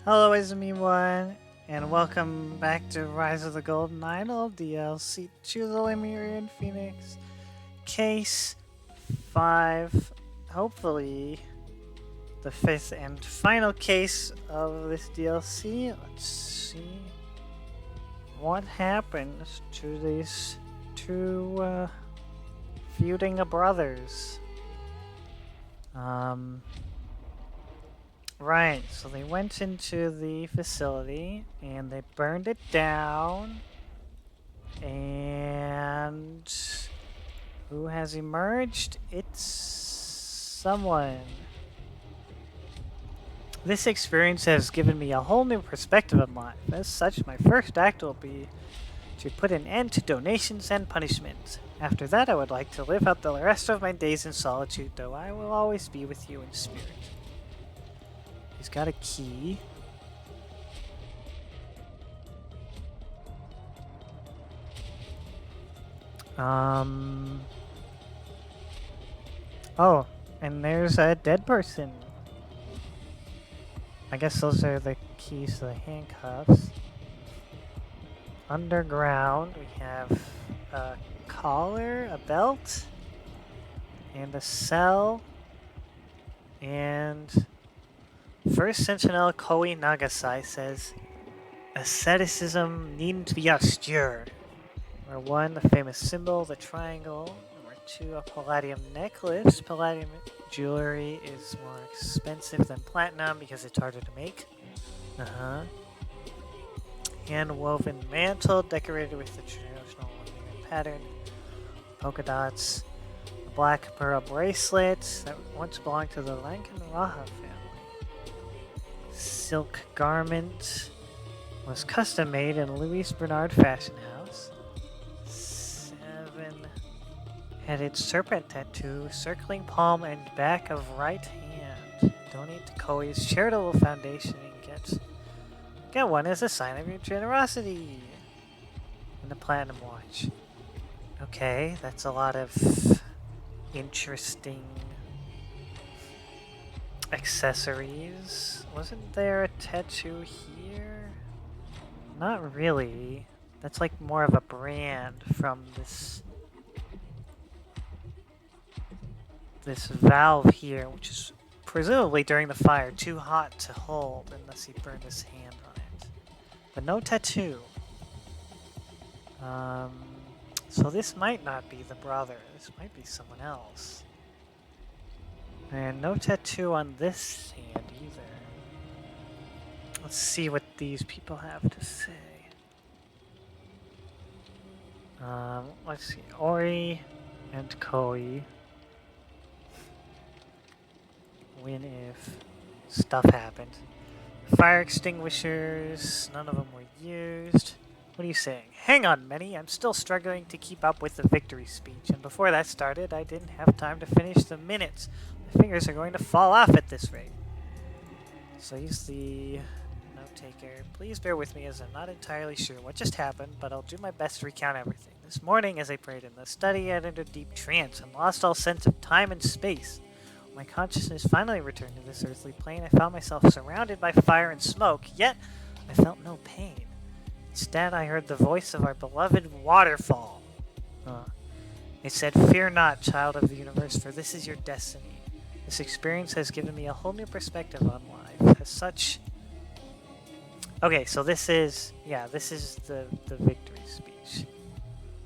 Hello, it's me one, and welcome back to Rise of the Golden Idol DLC. Choose the Lemurian Phoenix, Case 5. Hopefully, the fifth and final case of this DLC. Let's see what happens to these two feuding brothers. Right, so they went into the facility and they burned it down. And who has emerged? It's someone. This experience has given me a whole new perspective of life. As such, my first act will be to put an end to donations and punishment. After that, I would like to live out the rest of my days in solitude, though I will always be with you in spirit. He's got a key. Oh, and there's a dead person. I guess those are the keys to the handcuffs. Underground, we have a collar, a belt, and a cell. And First Sentinel Koi Nagasai says, asceticism needn't be austere. Number 1, the famous symbol, the triangle. Number 2, a palladium necklace. Palladium jewelry is more expensive than platinum because it's harder to make. Hand-woven mantle decorated with the traditional Lemurian pattern. Polka dots. A black pearl bracelet that once belonged to the Lankan Raha family. Silk garment was custom made in Louis Bernard Fashion House. 7-headed serpent tattoo circling palm and back of right hand. Donate to Koi's charitable foundation and get one as a sign of your generosity. And the platinum watch. Okay, that's a lot of interesting accessories. Wasn't there a tattoo here? Not really. That's like more of a brand from this valve here, which is presumably during the fire too hot to hold unless he burned his hand on it. But no tattoo. So this might not be the brother. This might be someone else. And no tattoo on this hand either. Let's see what these people have to say. Let's see. Ori and Koi. When if stuff happened. Fire extinguishers. None of them were used. What are you saying? Hang on, Manny. I'm still struggling to keep up with the victory speech. And before that started, I didn't have time to finish the minutes. My fingers are going to fall off at this rate. So he's the note taker. Please bear with me as I'm not entirely sure what just happened, but I'll do my best to recount everything. This morning, as I prayed in the study, I entered a deep trance and lost all sense of time and space. When my consciousness finally returned to this earthly plane, I found myself surrounded by fire and smoke, yet I felt no pain. Instead, I heard the voice of our beloved waterfall. It said, "Fear not, child of the universe, for this is your destiny. This experience has given me a whole new perspective on life. As such..." Okay, so this is the victory speech.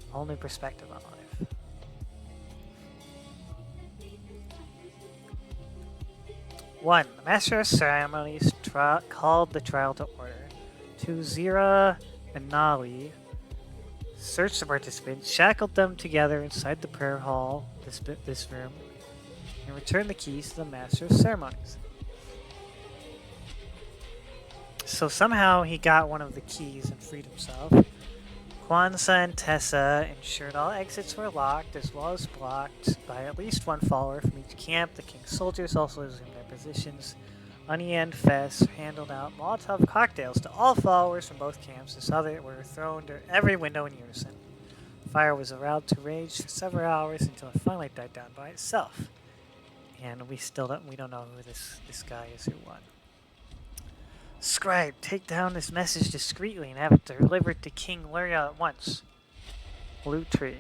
A whole new perspective on life. One, the master of ceremonies called the trial to order. 2, Zira and Nali searched the participants, shackled them together inside the prayer hall, this room, and returned the keys to the master of ceremonies. So somehow he got one of the keys and freed himself. Kwanzaa and Tessa ensured all exits were locked as well as blocked by at least one follower from each camp. The king's soldiers also resumed their positions. Anya and Fess handed out Molotov cocktails to all followers from both camps and saw that they were thrown to every window in unison. The fire was allowed to rage for several hours until it finally died down by itself. And we don't know who this guy is who won. Scribe, take down this message discreetly and have it delivered to King Luria at once. Loot tree.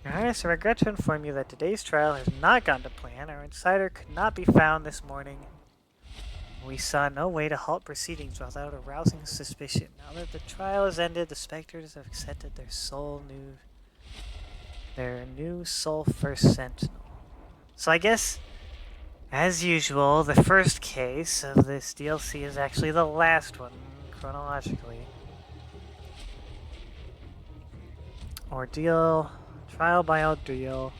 Your Highness, I regret to inform you that today's trial has not gone to plan. Our insider could not be found this morning. We saw no way to halt proceedings without arousing suspicion. Now that the trial has ended, the specters have accepted their new sole first sentinel. So I guess, as usual, the first case of this DLC is actually the last one, chronologically. Ordeal, trial by ordeal.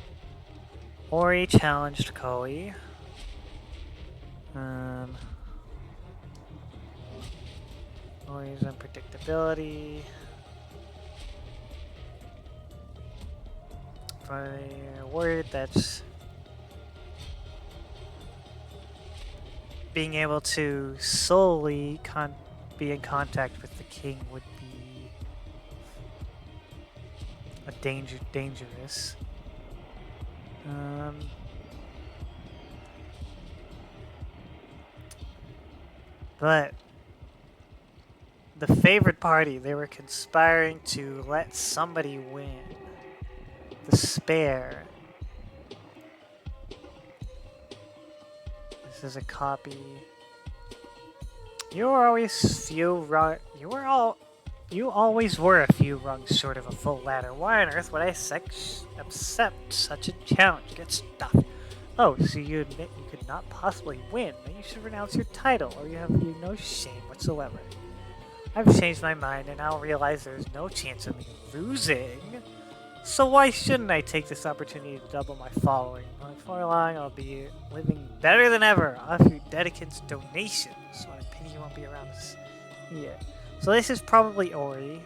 Ori challenged Koi. Ori's unpredictability. For a word that's being able to solely be in contact with the king would be a dangerous. But the favorite party, they were conspiring to let somebody win. The spare. This is a copy. You always were a few rungs short of a full ladder. Why on earth would I accept such a challenge? Get stuffed. Oh, so you admit you could not possibly win? Then you should renounce your title, or you have no shame whatsoever. I've changed my mind, and now realize there's no chance of me losing. So why shouldn't I take this opportunity to double my following? Before long, I'll be living better than ever off your dedicants' donations. What a pity you won't be around us. Yeah. So this is probably Ori.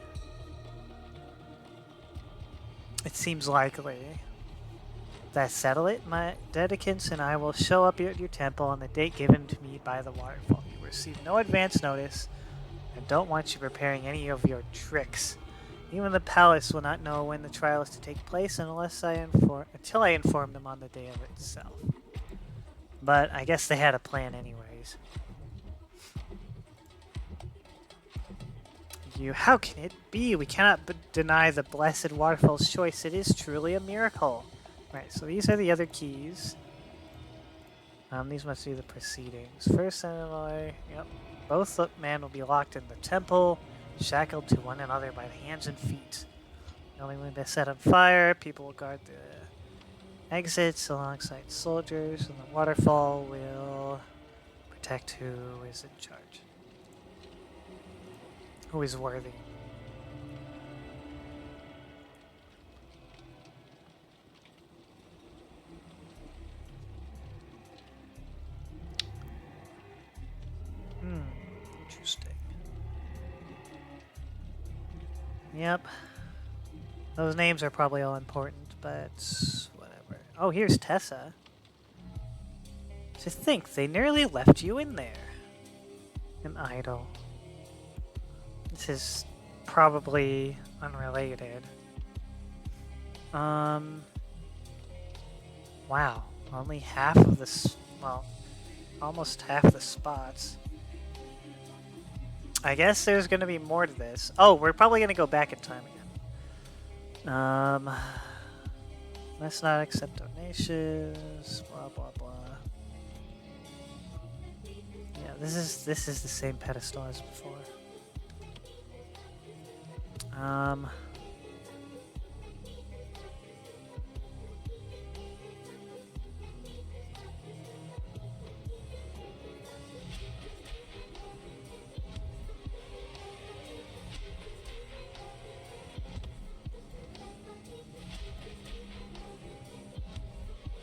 It seems likely. That settle it? My dedicants and I will show up at your temple on the date given to me by the waterfall. You receive no advance notice. I don't want you preparing any of your tricks. Even the palace will not know when the trial is to take place until I inform them on the day of it itself. But I guess they had a plan anyways. How can it be? We cannot deny the blessed waterfall's choice. It is truly a miracle. Right, so these are the other keys. These must be the proceedings. First envoy, yep. Both men will be locked in the temple, shackled to one another by the hands and feet. Only when they're set on fire, people will guard the exits alongside soldiers, and the waterfall will protect who is in charge. Who is worthy. Interesting. Yep. Those names are probably all important, but whatever. Oh, here's Tessa. To think, they nearly left you in there. An idol. This is probably unrelated. Wow. Only half of the... well, almost half the spots. I guess there's going to be more to this. Oh, we're probably going to go back in time again. Let's not accept donations. Blah blah blah. Yeah, this is the same pedestal as before.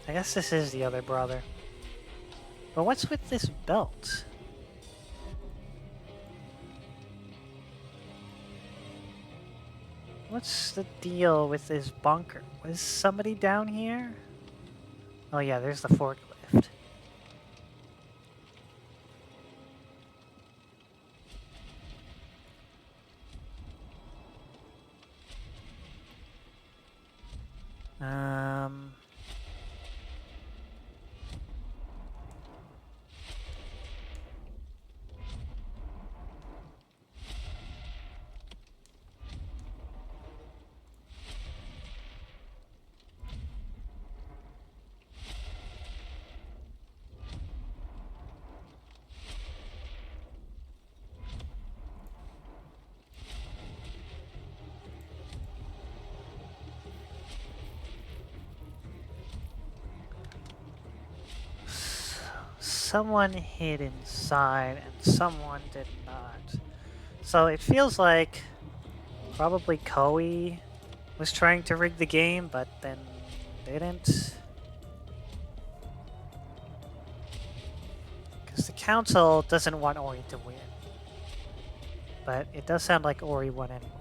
I guess this is the other brother. But what's with this belt? What's the deal with this bunker? Was somebody down here? Oh yeah, there's the forklift. someone hid inside and someone did not. So it feels like probably Koei was trying to rig the game, but then didn't. Because the council doesn't want Ori to win. But it does sound like Ori won anyways.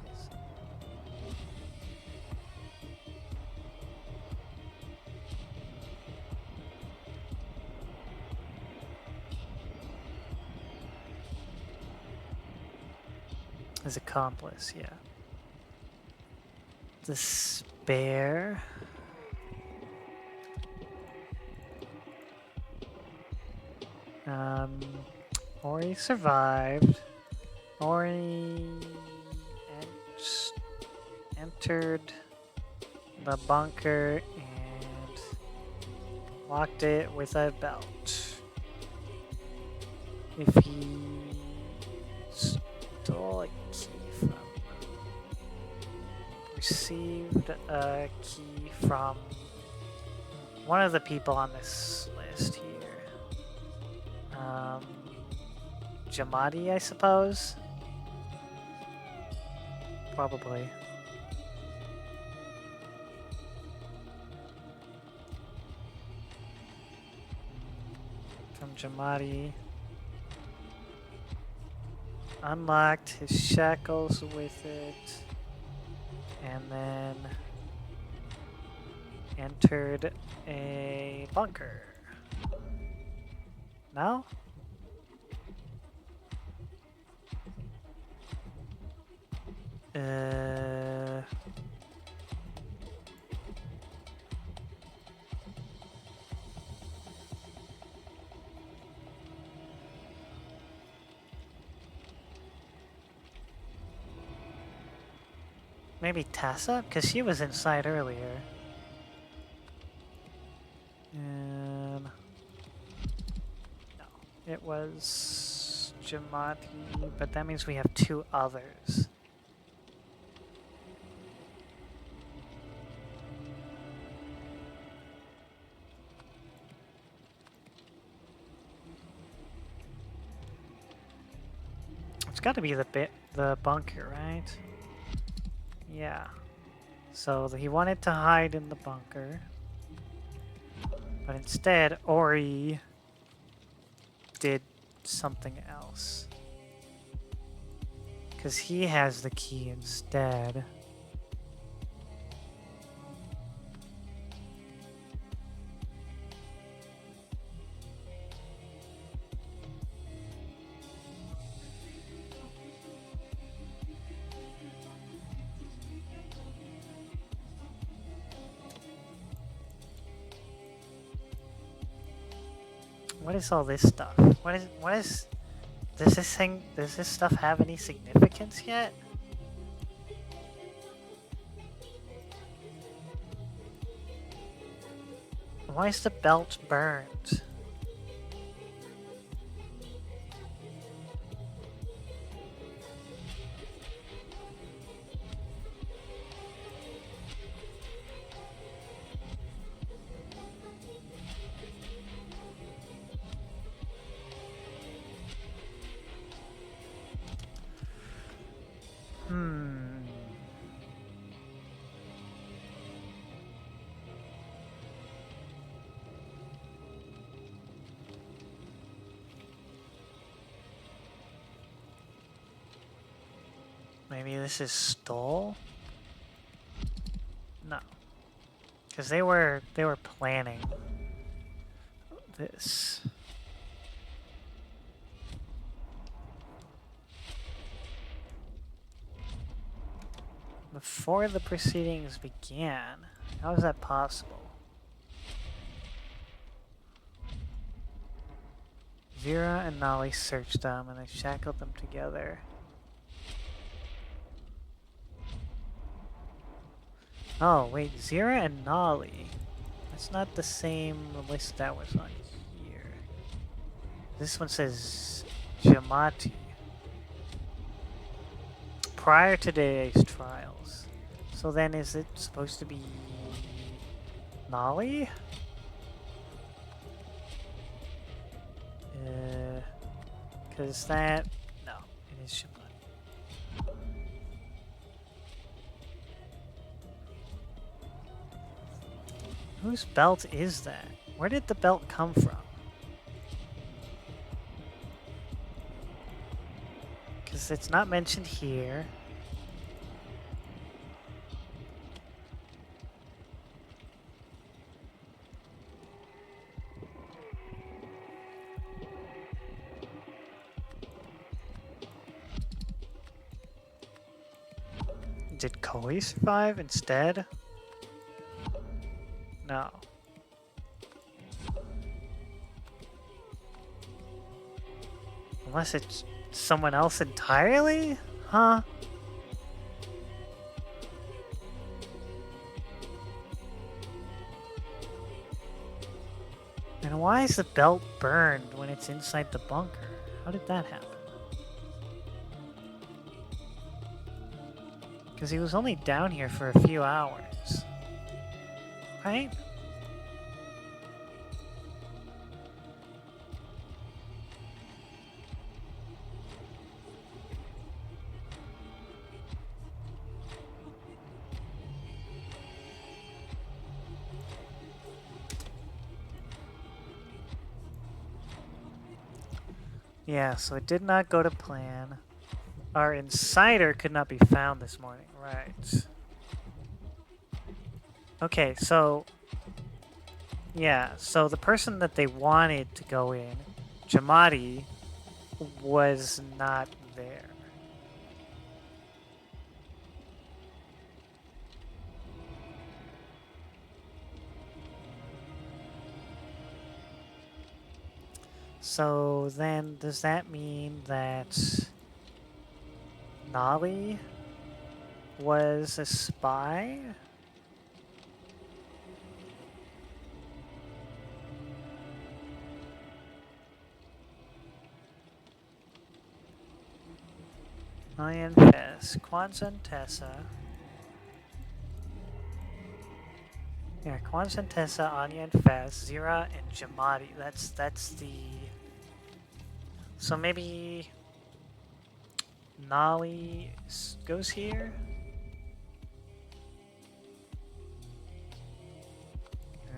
His accomplice, yeah. Despair. Ori survived. Ori entered the bunker and locked it with a belt. If he stole a key from received a key from one of the people on this list here. Jamadi, I suppose? Probably. From Jamadi. Unlocked his shackles with it. And then entered a bunker. No? Maybe Tessa? Because she was inside earlier. And no, it was Jamati, but that means we have two others. It's got to be the bunker, right? Yeah. So he wanted to hide in the bunker. But instead, Ori did something else. Because he has the key instead. What is all this stuff? Does this stuff have any significance yet? Why is the belt burned? Maybe this is stole? No. Because they were planning this. Before the proceedings began. How is that possible? Vera and Nolly searched them and they shackled them together. Oh, wait, Zira and Nolly. That's not the same list that was on here. This one says Jamati. Prior to today's trials. So then is it supposed to be Nolly? Because that... No, it is Shimon. Whose belt is that? Where did the belt come from? Because it's not mentioned here. Did Koi survive instead? No. Unless it's someone else entirely? Huh? And why is the belt burned when it's inside the bunker? How did that happen? Because he was only down here for a few hours. Right? Yeah, so it did not go to plan. Our insider could not be found this morning. Right. Okay, so... Yeah, so the person that they wanted to go in, Jamadi, was not there. So then, does that mean that Nali was a spy? Lion Fest, Kwanzaa and Tessa. Yeah, Kwanzaa and Tessa, Anya and Fez, Zira and Jamadi. That's the... So maybe Nali goes here?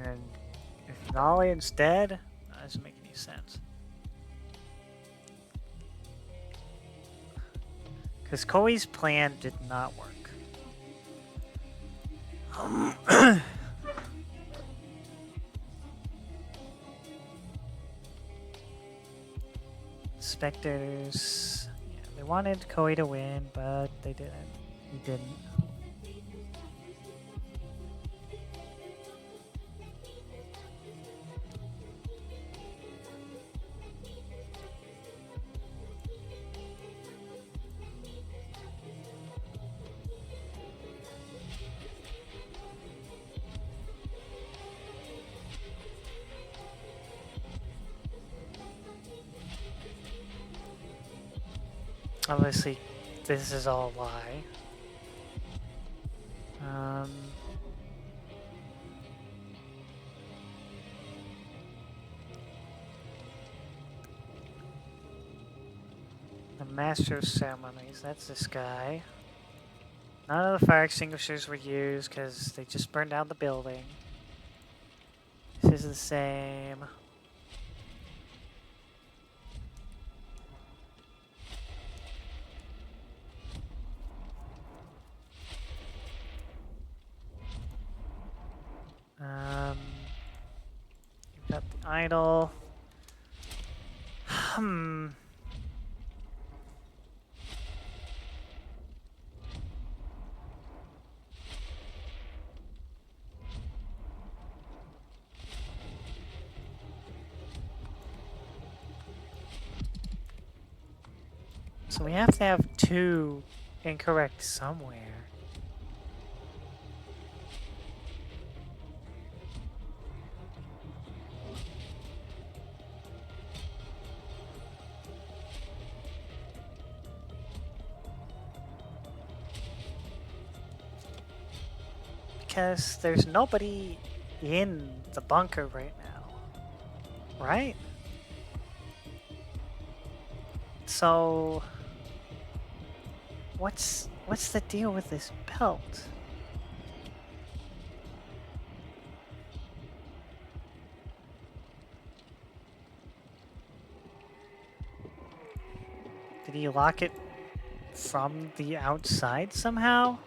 And if Nali instead, that doesn't make any sense. Because Koi's plan did not work. Specters. Yeah, they wanted Koi to win, but they didn't. He didn't. Obviously, this is all a lie. The Master of Ceremonies, that's this guy. None of the fire extinguishers were used because they just burned down the building. This is the same. You've got the idol. So we have to have two incorrect somewhere. Because there's nobody in the bunker right now, right? So, what's the deal with this belt? Did he lock it from the outside somehow?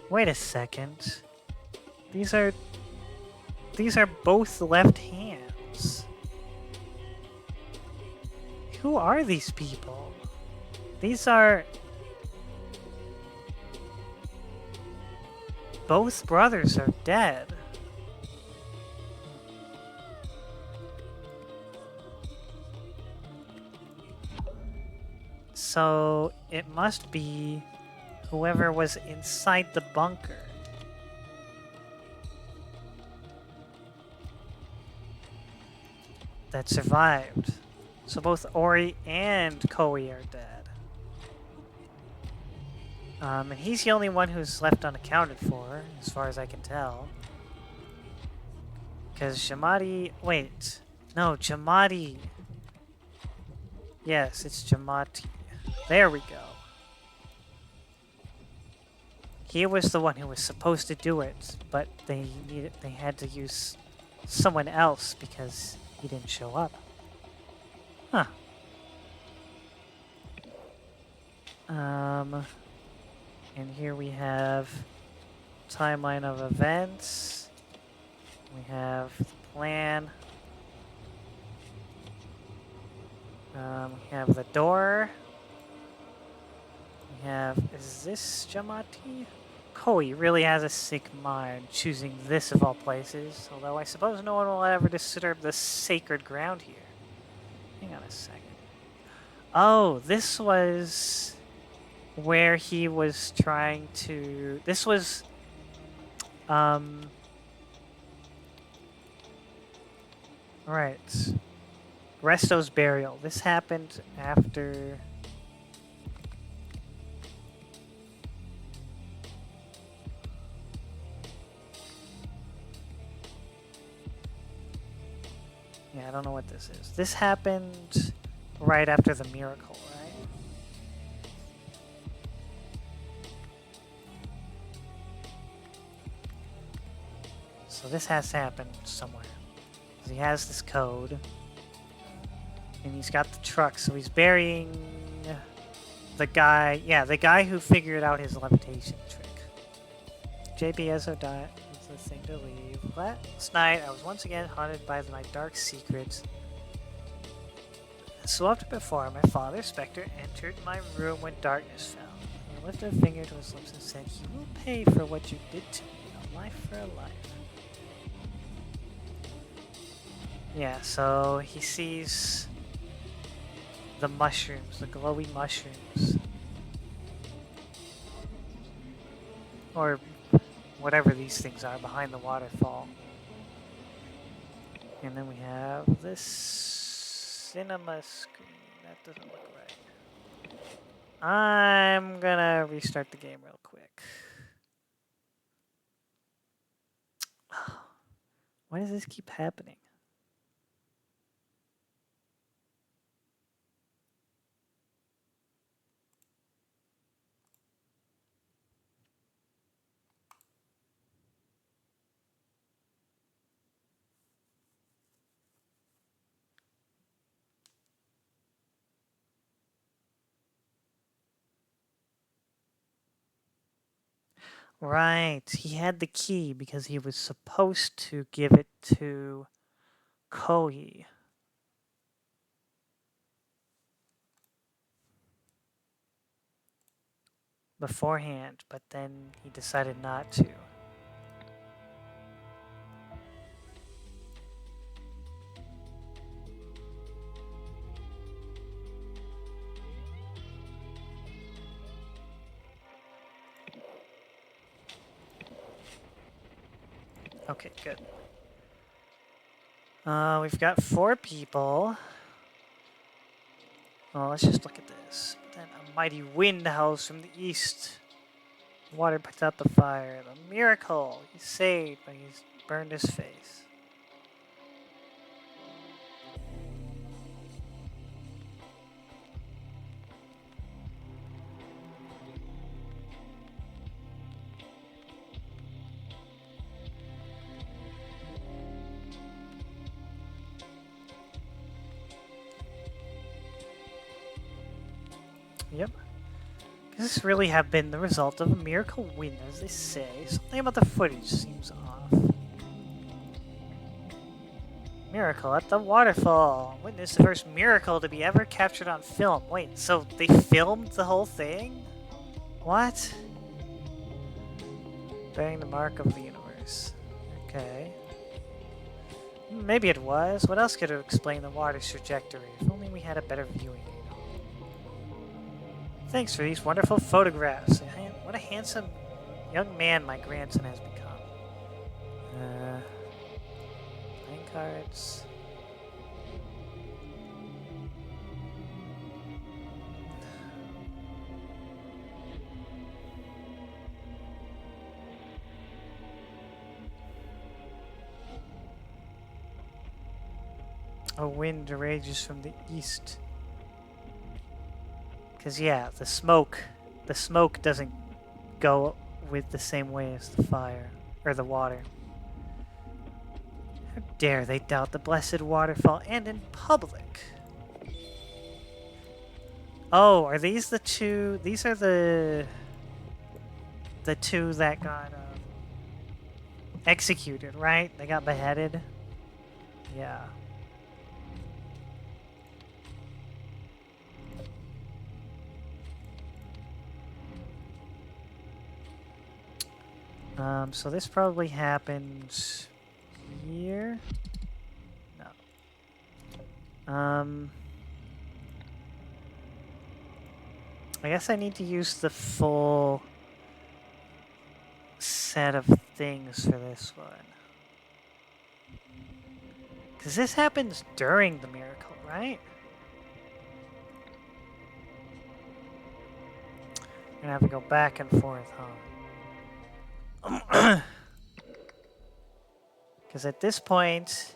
Wait a second. These are both left hands. Who are these people? These are both brothers are dead. So it must be whoever was inside the bunker. That survived. So both Ori and Koi are dead. And he's the only one who's left unaccounted for, as far as I can tell. Because Jamadi... Wait. No, Jamadi. Yes, it's Jamadi. There we go. He was the one who was supposed to do it, but they had to use someone else because he didn't show up. Huh. And here we have timeline of events. We have the plan. We have the door. We have... Is this Jamati? Koi really has a sick mind, choosing this of all places. Although I suppose no one will ever disturb the sacred ground here. Hang on a second. Oh, this was where he was trying to... This was... Right. Resto's burial. This happened after... Yeah, I don't know what this is. This happened right after the miracle, right? So this has to happen somewhere. He has this code. And he's got the truck, so he's burying the guy... Yeah, the guy who figured out his levitation trick. JBSO died. It's the thing to leave. Last night, I was once again haunted by my dark secrets. So often before, my father, Spectre, entered my room when darkness fell. He lifted a finger to his lips and said, "You will pay for what you did to me. A life for a life." Yeah, so he sees the mushrooms, the glowy mushrooms. Or whatever these things are behind the waterfall. And then we have this cinema screen. That doesn't look right. I'm gonna restart the game real quick. Why does this keep happening? Right, he had the key because he was supposed to give it to Kohi. Beforehand, but then he decided not to. Okay, good. We've got 4 people. Well, let's just look at this. Then a mighty wind howls from the east. Water puts out the fire. The miracle! He's saved, but he's burned his face. Yep. Does this really have been the result of a miracle wind, as they say? Something about the footage seems off. Miracle at the waterfall. Witness the first miracle to be ever captured on film. Wait, so they filmed the whole thing? What? Bearing the mark of the universe. Okay. Maybe it was. What else could have explained the water's trajectory? If only we had a better viewing angle. Thanks for these wonderful photographs. What a handsome young man my grandson has become. Playing cards. A wind rages from the east. Because, yeah, the smoke doesn't go with the same way as the fire, or the water. How dare they doubt the blessed waterfall, and in public? Oh, are these the two? These are the two that got executed, right? They got beheaded. Yeah. So this probably happened here. No. I guess I need to use the full set of things for this one. Because this happens during the miracle, right? I'm gonna have to go back and forth, huh? Because at this point,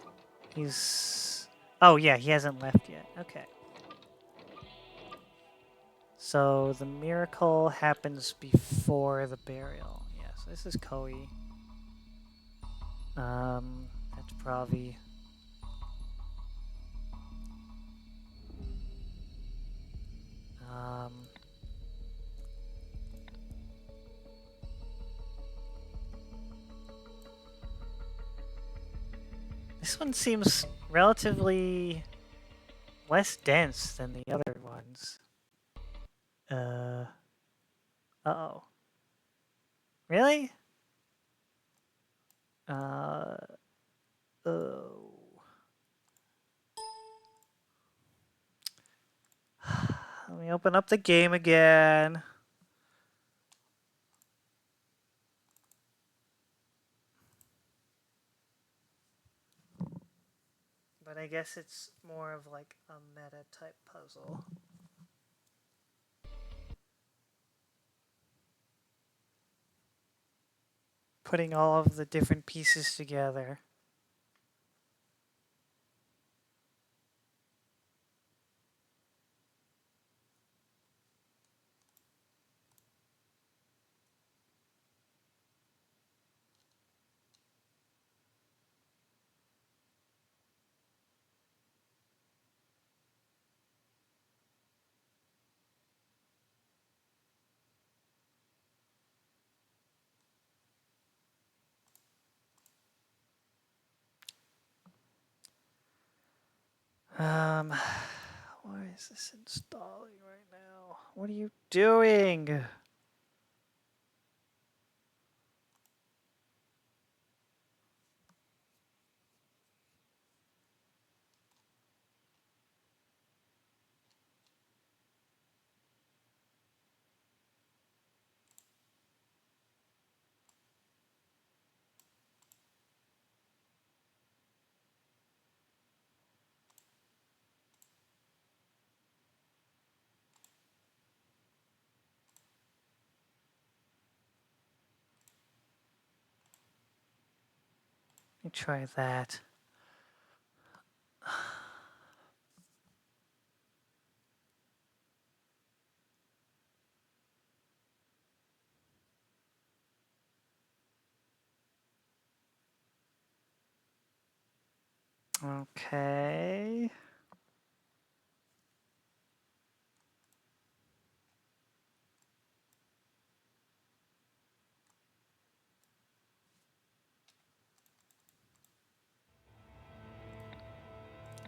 he's... Oh, yeah, he hasn't left yet. Okay. So the miracle happens before the burial. Yeah, so this is Koi. That's Pravi. This one seems relatively less dense than the other ones. Uh-oh. Really? Oh. Let me open up the game again. But I guess it's more of like a meta type puzzle. Putting all of the different pieces together. Why is this installing right now? What are you doing? try that. Okay.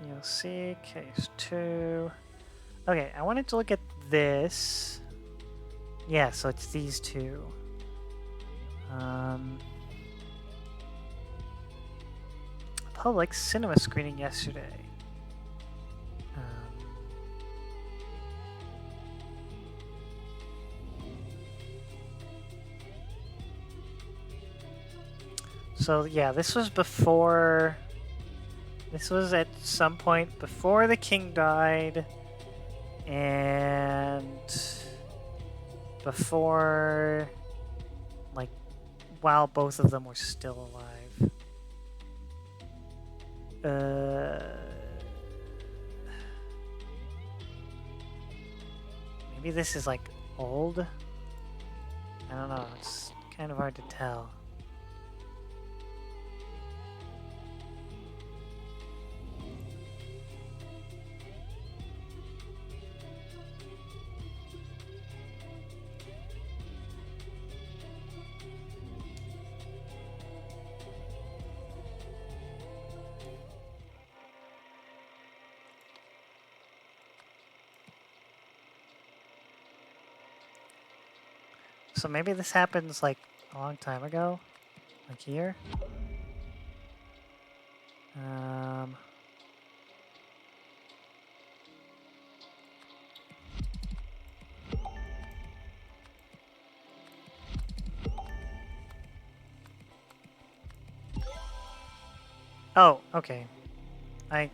You'll see case 2. Okay, I wanted to look at this. Yeah, so it's these two. Public cinema screening yesterday. So yeah, this was before. This was at some point before the king died, and before, like, while both of them were still alive. Maybe this is like old? I don't know, it's kind of hard to tell. So maybe this happens like a long time ago? Like here? Oh, okay. I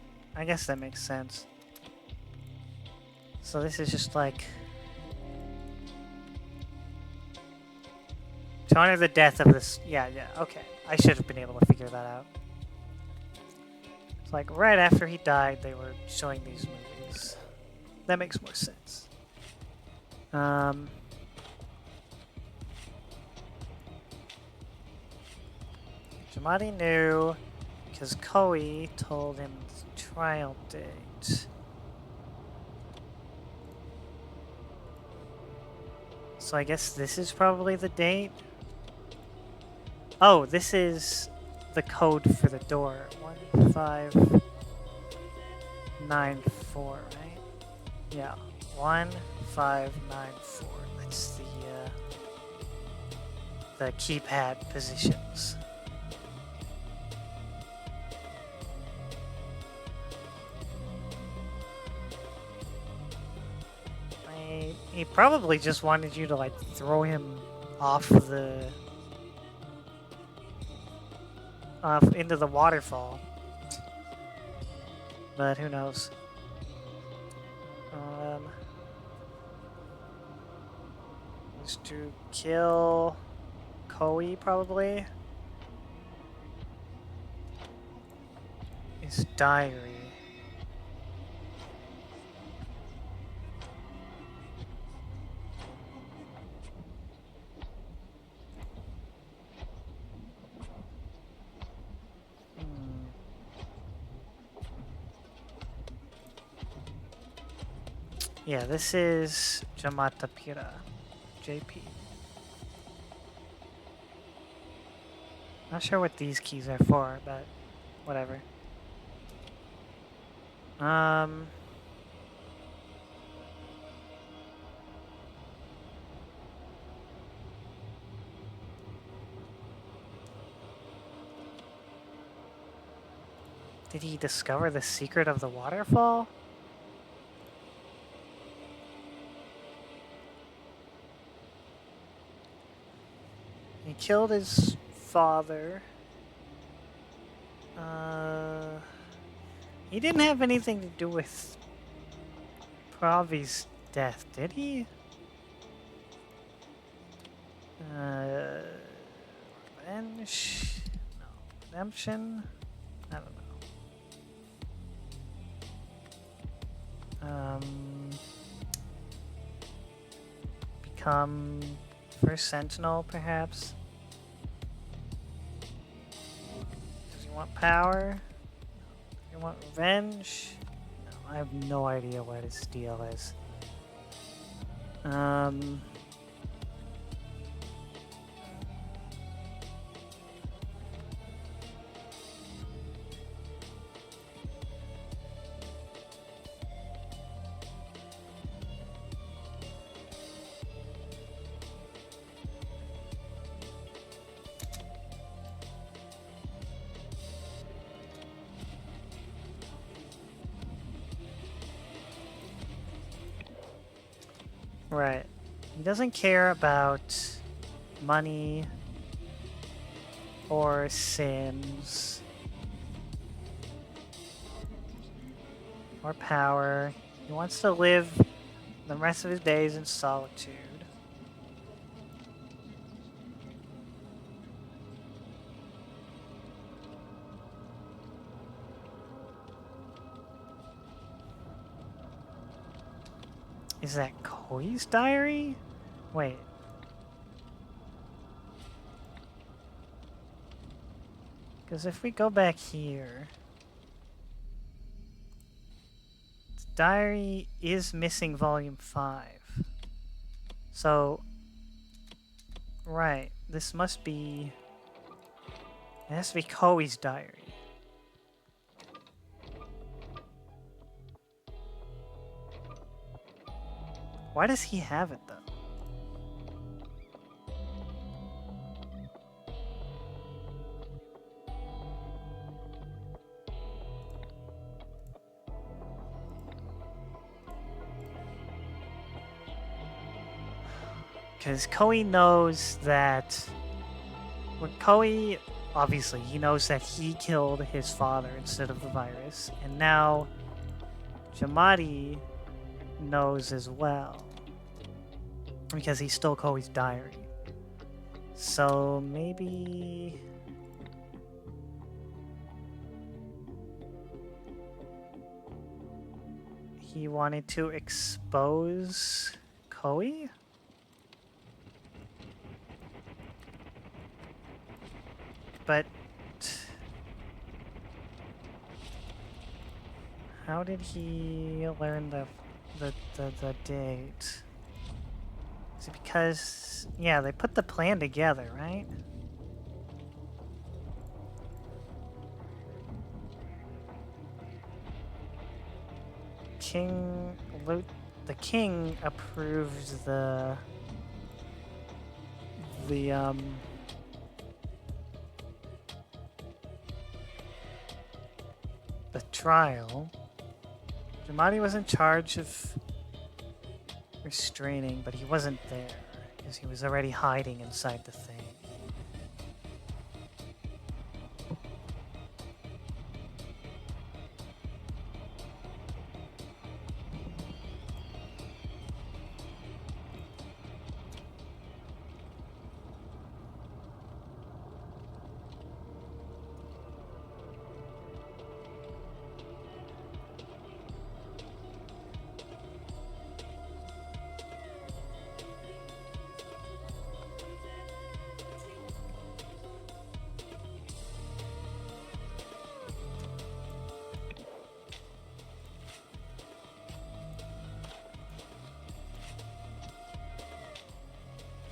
guess that makes sense. So this is just like to honor the death of this. Yeah, okay. I should have been able to figure that out. It's like right after he died, they were showing these movies. That makes more sense. Jamadi knew because Koi told him the trial date. So I guess this is probably the date. Oh, this is the code for the door. 1594, right? Yeah, 1594. That's the keypad positions. He probably just wanted you to like throw him off into the waterfall, but who knows? Is to kill Koi probably. His diary. Yeah, this is Jamatapira, JP. Not sure what these keys are for, but whatever. Did he discover the secret of the waterfall? He killed his father. He didn't have anything to do with Pravi's death, did he? Revenge? No. Redemption? I don't know. Become first sentinel, perhaps? Does he want power? You want revenge? No, I have no idea what his deal is. Right. He doesn't care about money or sins or power. He wants to live the rest of his days in solitude. Is that Koi's diary? Wait. Because if we go back here, the diary is missing volume 5. So, right, this must be... It has to be Koi's diary. Why does he have it, though? Because Koi knows that... Well, Koi, obviously, he knows that he killed his father instead of the virus. And now, Jamadi knows as well. Because he stole Koi's diary. So, maybe... he wanted to expose Koi? But how did he learn the date? Is it because, yeah, they put the plan together, right? The king approved the trial. Jamadi was in charge of restraining, but he wasn't there because he was already hiding inside the thing.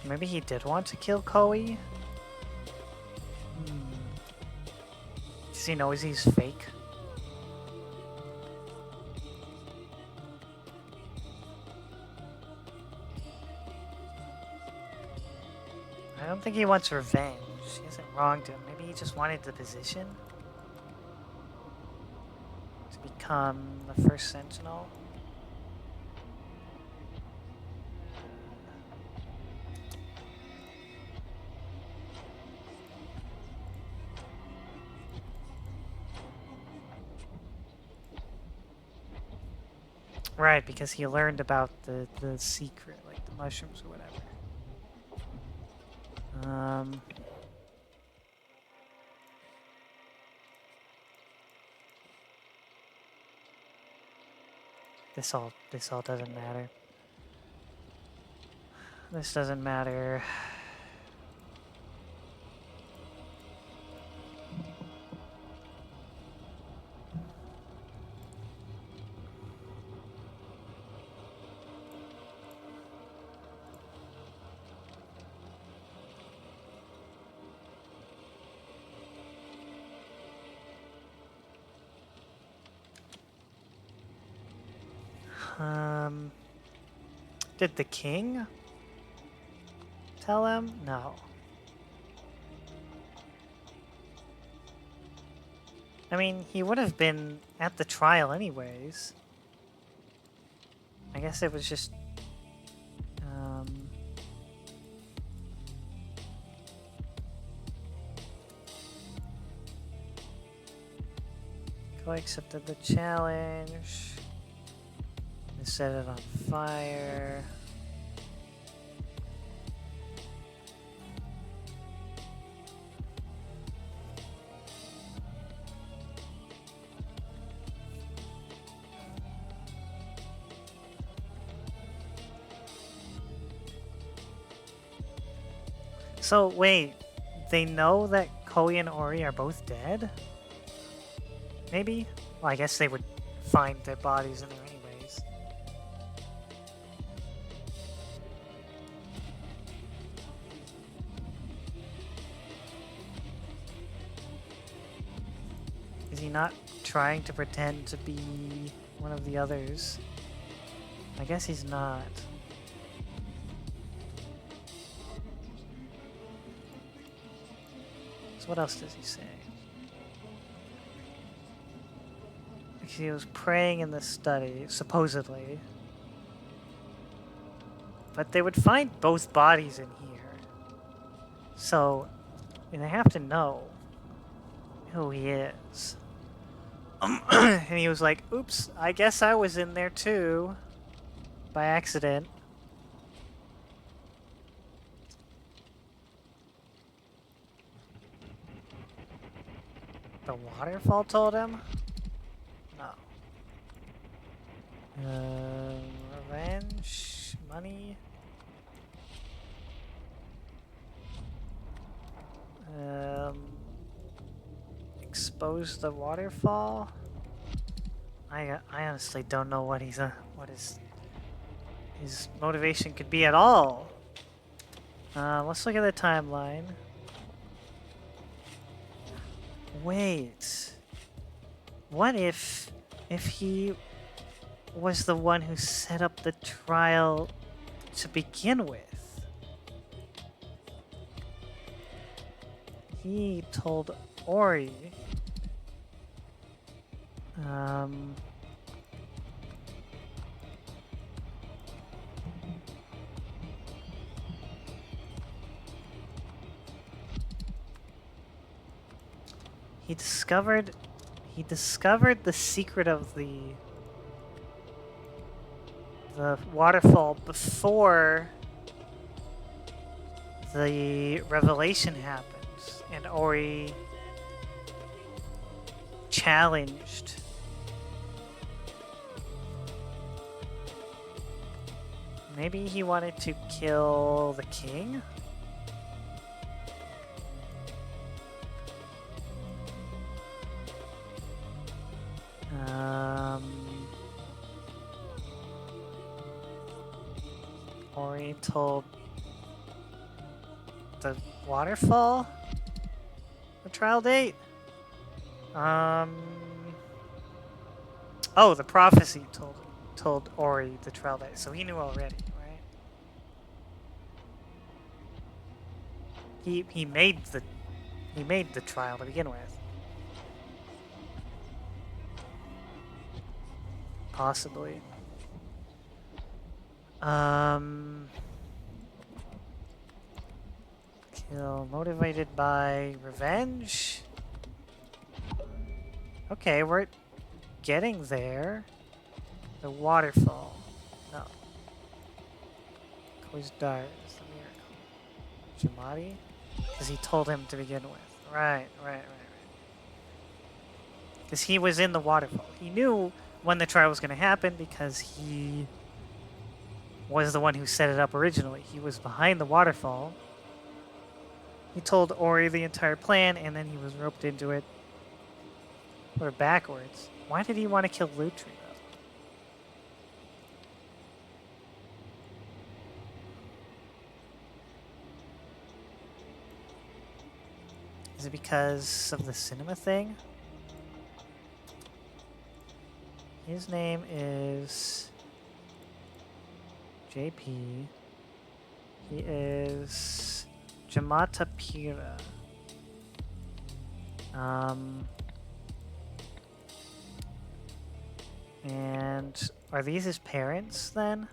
Maybe he did want to kill Koi? Does he know he's fake? I don't think he wants revenge. He hasn't wronged him. Maybe he just wanted the position? To become the first sentinel? Right, because he learned about the secret, like the mushrooms or whatever. This all doesn't matter. This doesn't matter. Did the king tell him? No. I mean, he would have been at the trial anyways. I guess it was just... Koi accepted the challenge. They set it on fire. So, wait, they know that Koi and Ori are both dead? Maybe? Well, I guess they would find their bodies in there anyways. Is he not trying to pretend to be one of the others? I guess he's not. So what else does he say? He was praying in the study, supposedly. But they would find both bodies in here. So, they have to know who he is. And he was like, oops, I guess I was in there too. By accident. The waterfall told him? No. Revenge? Money? Expose the waterfall? I honestly don't know what what his motivation could be at all. Let's look at the timeline. Wait. What if he was the one who set up the trial to begin with? He told Ori. He discovered the secret of the waterfall before the revelation happens, and Ori challenged. Maybe he wanted to kill the king? Ori told the waterfall the trial date? Oh, the prophecy told Ori the trial date, so he knew already, right? He made the trial to begin with. Possibly. Kill motivated by revenge? Okay, we're getting there. The waterfall. No. Koi's dart is the miracle. Jamadi? Because he told him to begin with. Right. Because he was in the waterfall. He knew when the trial was going to happen because he was the one who set it up originally. He was behind the waterfall. He told Ori the entire plan, and then he was roped into it. Or backwards. Why did he want to kill Lutri, though? Is it because of the cinema thing? His name is JP. He is Jamata Pira. And are these his parents then?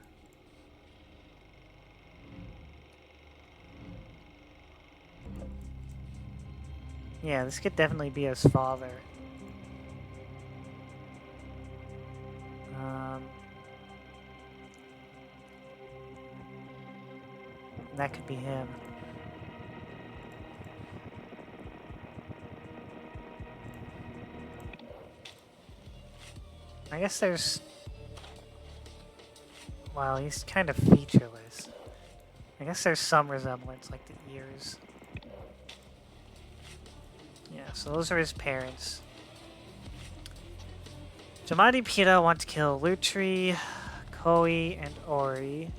Yeah, this could definitely be his father. That could be him. I guess there's... Well, he's kind of featureless. I guess there's some resemblance, like the ears. Yeah, so those are his parents. Jamadi Pira want to kill Lutri, Koi, and Ori.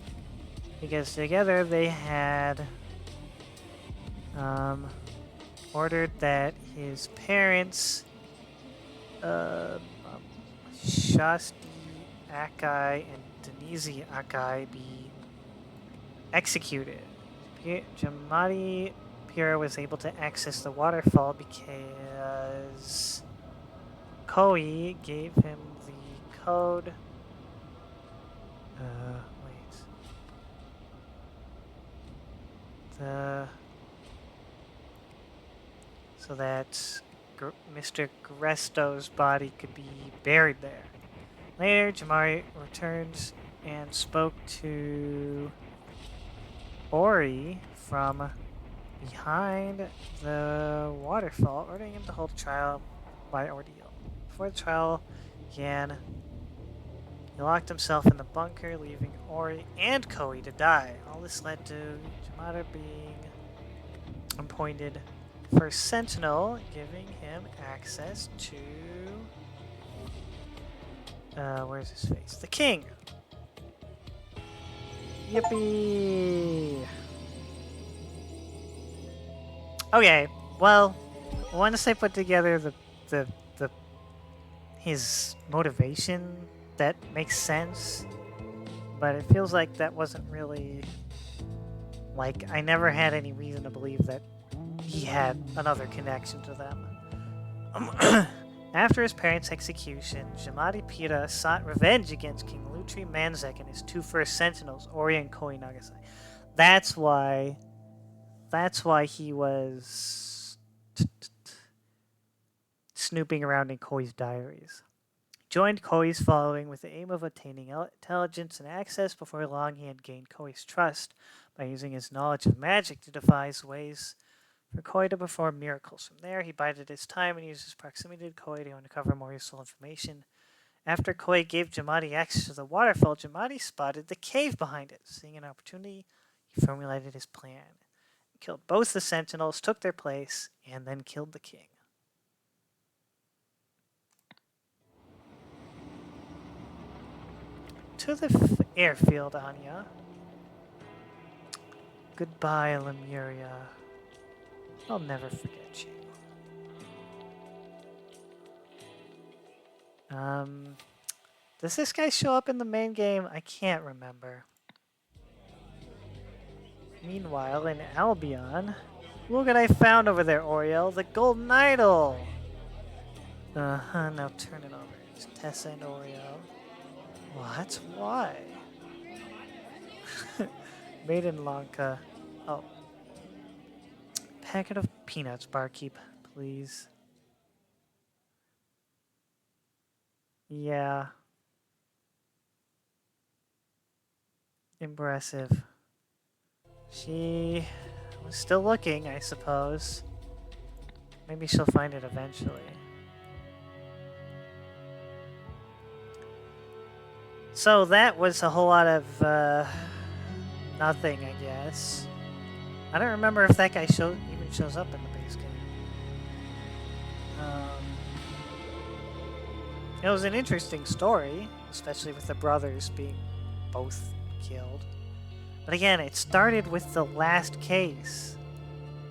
Because together they had ordered that his parents, Shasti Akai and Denise Akai, be executed. Jamadi Pira was able to access the waterfall because Koi gave him the code. So that Mr. Gresto's body could be buried there. Later, Jamari returned and spoke to Ori from behind the waterfall, ordering him to hold a trial by ordeal. Before the trial began, he locked himself in the bunker, leaving Ori and Koi to die. All this led to Jamada being appointed first sentinel, giving him access to... where's his face? The king! Yippee! Okay, well, once I put together his motivation, that makes sense, but it feels like that wasn't really... Like, I never had any reason to believe that he had another connection to them. After his parents' execution, Jamadi Pira sought revenge against King Lutri Manzek and his two first sentinels, Ori and Koi Nagasai. That's why he was snooping around in Koi's diaries. He joined Koi's following with the aim of attaining intelligence and access. Before long, he had gained Koi's trust by using his knowledge of magic to devise ways for Koi to perform miracles. From there, he bided his time and used his proximity to Koi to uncover more useful information. After Koi gave Jamadi access to the waterfall, Jamadi spotted the cave behind it. Seeing an opportunity, he formulated his plan. He killed both the sentinels, took their place, and then killed the king. To the airfield, Anya. Goodbye, Lemuria. I'll never forget you. Does this guy show up in the main game? I can't remember. Meanwhile, in Albion, look what I found over there, Oriel. The golden idol! Uh-huh, now turn it over. It's Tessa and Oriel. What? Why? Made in Lanka. Oh. Packet of peanuts, barkeep, please. Yeah. Impressive. She was still looking, I suppose. Maybe she'll find it eventually. So that was a whole lot of nothing, I guess. I don't remember if that guy even shows up in the base game. It was an interesting story, especially with the brothers being both killed. But again, it started with the last case.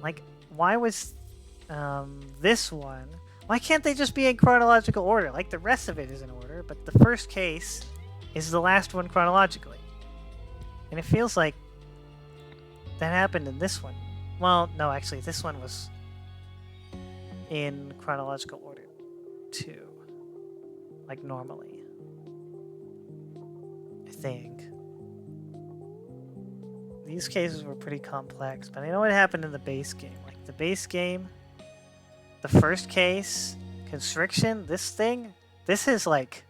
Like, why was this one? Why can't they just be in chronological order? Like, the rest of it is in order, but the first case is the last one chronologically. And it feels like that happened in this one. Well, no, actually, this one was in chronological order, too. Like, normally. I think. These cases were pretty complex, but I know what happened in the base game. Like, the base game, the first case, constriction, this is like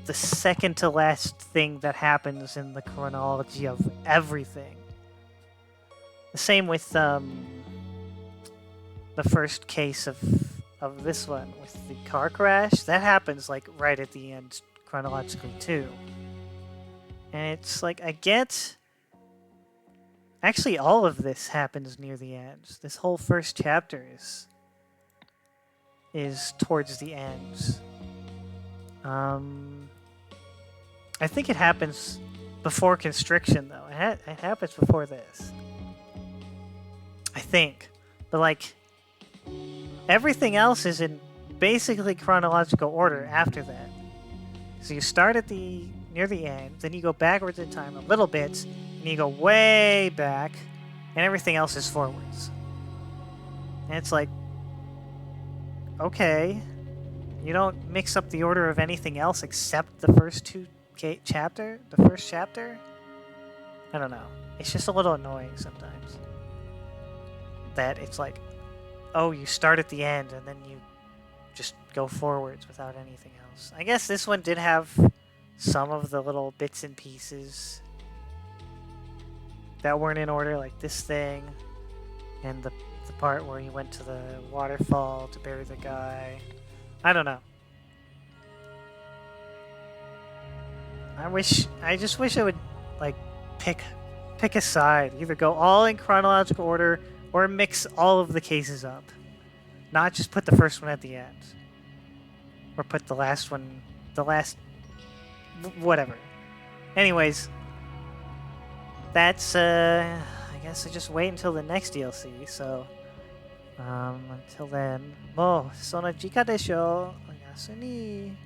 the second to last thing that happens in the chronology of everything. The same with the first case of this one with the car crash. That happens like right at the end chronologically too. And it's like I get. Actually, all of this happens near the end. This whole first chapter is towards the end. I think it happens before constriction, though. It happens before this. I think. But, like, everything else is in basically chronological order after that. So you start at near the end, then you go backwards in time a little bit, and you go way back, and everything else is forwards. And it's like, okay, you don't mix up the order of anything else except the first chapter? I don't know. It's just a little annoying sometimes. That it's like, oh, you start at the end, and then you just go forwards without anything else. I guess this one did have some of the little bits and pieces that weren't in order, like this thing, and the part where he went to the waterfall to bury the guy. I don't know. I just wish I would, like, pick a side. Either go all in chronological order or mix all of the cases up. Not just put the first one at the end. Or put the last one, whatever. Anyways, that's, I guess I just wait until the next DLC, so, until then, もうその時間でしょ。おやすみ。